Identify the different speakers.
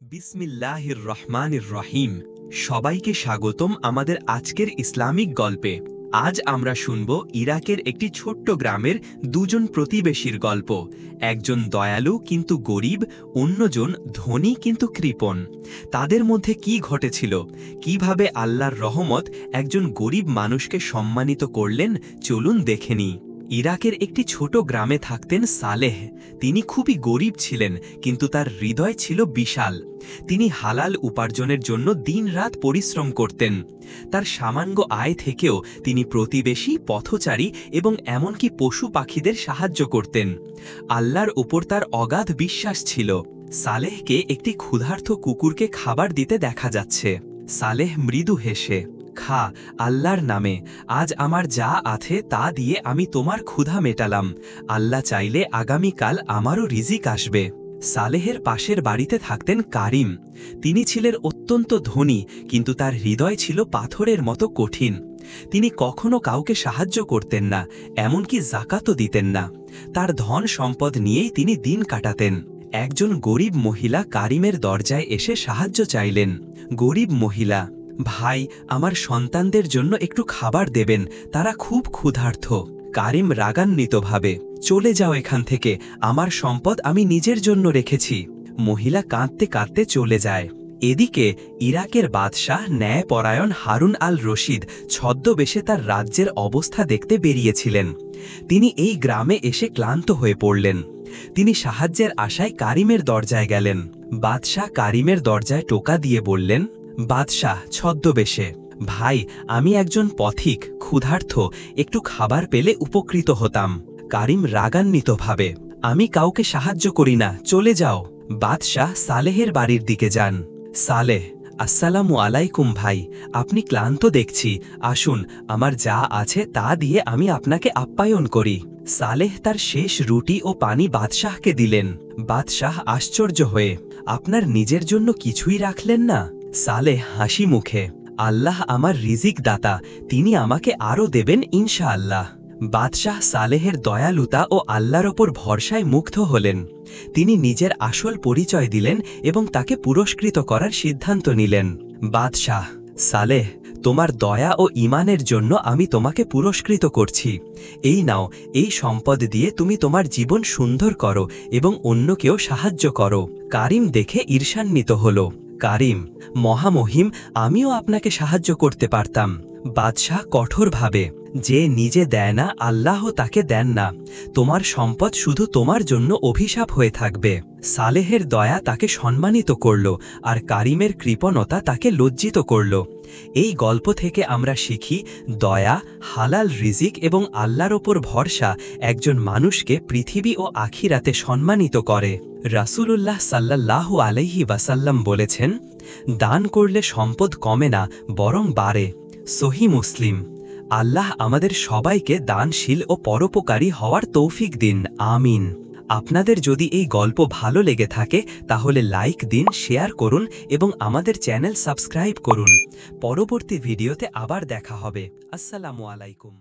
Speaker 1: বিসমিল্লাহির রহমানির রহিম। সবাইকে স্বাগতম আমাদের আজকের ইসলামিক গল্পে। আজ আমরা শুনব ইরাকের একটি ছোট্ট গ্রামের দুজন প্রতিবেশীর গল্প। একজন দয়ালু কিন্তু গরিব, অন্যজন ধনী কিন্তু কৃপণ। তাদের মধ্যে কি ঘটেছিল, কিভাবে আল্লাহর রহমত একজন গরিব মানুষকে সম্মানিত করলেন, চলুন দেখে নিই। ইরাকের একটি ছোট গ্রামে থাকতেন সালেহ। তিনি খুবই গরিব ছিলেন, কিন্তু তার হৃদয় ছিল বিশাল। তিনি হালাল উপার্জনের জন্য দিনরাত পরিশ্রম করতেন। তার সামান্য আয় থেকেও তিনি প্রতিবেশী, পথচারী এবং এমনকি পশু পাখিদের সাহায্য করতেন। আল্লাহর উপর তার অগাধ বিশ্বাস ছিল। সালেহকে একটি ক্ষুধার্ত কুকুরকে খাবার দিতে দেখা যাচ্ছে। সালেহ মৃদু হেসে, খা, আল্লাহর নামে, আজ আমার যা আছে তা দিয়ে আমি তোমার ক্ষুধা মেটালাম। আল্লাহ চাইলে আগামীকাল আমারও রিজিক আসবে। সালেহের পাশের বাড়িতে থাকতেন কারিম। তিনি ছিলেন অত্যন্ত ধনী, কিন্তু তার হৃদয় ছিল পাথরের মতো কঠিন। তিনি কখনো কাউকে সাহায্য করতেন না, এমনকি জাকাতও দিতেন না। তার ধন সম্পদ নিয়েই তিনি দিন কাটাতেন। একজন গরিব মহিলা কারিমের দরজায় এসে সাহায্য চাইলেন। গরিব মহিলা, ভাই, আমার সন্তানদের জন্য একটু খাবার দেবেন, তারা খুব ক্ষুধার্ত। কারিম রাগান্বিতভাবে, চলে যাও এখান থেকে, আমার সম্পদ আমি নিজের জন্য রেখেছি। মহিলা কাঁদতে কাঁদতে চলে যায়। এদিকে ইরাকের বাদশাহ ন্যায়পরায়ণ হারুন আল রশিদ ছদ্মবেশে তার রাজ্যের অবস্থা দেখতে বেরিয়েছিলেন। তিনি এই গ্রামে এসে ক্লান্ত হয়ে পড়লেন। তিনি সাহায্যের আশায় কারিমের দরজায় গেলেন। বাদশাহ কারিমের দরজায় টোকা দিয়ে বললেন, বাদশাহ ছদ্মবেশে, ভাই, আমি একজন পথিক, ক্ষুধার্ত, একটু খাবার পেলে উপকৃত হতাম। কারিম রাগান্বিতভাবে, আমি কাউকে সাহায্য করি না, চলে যাও। বাদশাহ সালেহের বাড়ির দিকে যান। সালেহ, আসসালামু আলাইকুম ভাই, আপনি ক্লান্ত দেখছি, আসুন, আমার যা আছে তা দিয়ে আমি আপনাকে আপ্যায়ন করি। সালেহ তার শেষ রুটি ও পানি বাদশাহকে দিলেন। বাদশাহ আশ্চর্য হয়ে, আপনার নিজের জন্য কিছুই রাখলেন না? সালেহ হাসি মুখে, আল্লাহ আমার রিজিক দাতা, তিনি আমাকে আরও দেবেন ইনশাআল্লাহ। বাদশাহ সালেহের দয়ালুতা ও আল্লাহর ওপর ভরসায় মুগ্ধ হলেন। তিনি নিজের আসল পরিচয় দিলেন এবং তাকে পুরস্কৃত করার সিদ্ধান্ত নিলেন। বাদশাহ, সালেহ, তোমার দয়া ও ঈমানের জন্য আমি তোমাকে পুরস্কৃত করছি। এই নাও, এই সম্পদ দিয়ে তুমি তোমার জীবন সুন্দর করো এবং অন্যকেও সাহায্য করো। কারিম দেখে ঈর্ষান্বিত হল। কারিম, মহামহিম, আমিও আপনাকে সাহায্য করতে পারতাম। বাদশাহ কঠোরভাবে, যে নিজে দেয় না আল্লাহ তাকে দেন না। তোমার সম্পদ শুধু তোমার জন্য অভিশাপ হয়ে থাকবে। সালেহের দয়া তাকে সম্মানিত করল, আর কারিমের কৃপণতা তাকে লজ্জিত করল। এই গল্প থেকে আমরা শিখি, দয়া, হালাল রিজিক এবং আল্লাহর ওপর ভরসা একজন মানুষকে পৃথিবী ও আখিরাতে সম্মানিত করে। রাসূলুল্লাহ সাল্লাল্লাহু আলাইহি ওয়াসাল্লাম বলেছেন, দান করলে সম্পদ কমে না, বরং বাড়ে। সহিহ মুসলিম। আল্লাহ আমাদের সবাইকে দানশীল ও পরোপকারী হওয়ার তৌফিক দিন, আমিন। আপনাদের যদি এই গল্প ভালো লেগে থাকে তাহলে লাইক দিন, শেয়ার করুন এবং আমাদের চ্যানেল সাবস্ক্রাইব করুন। পরবর্তী ভিডিওতে আবার দেখা হবে। আসসালামু আলাইকুম।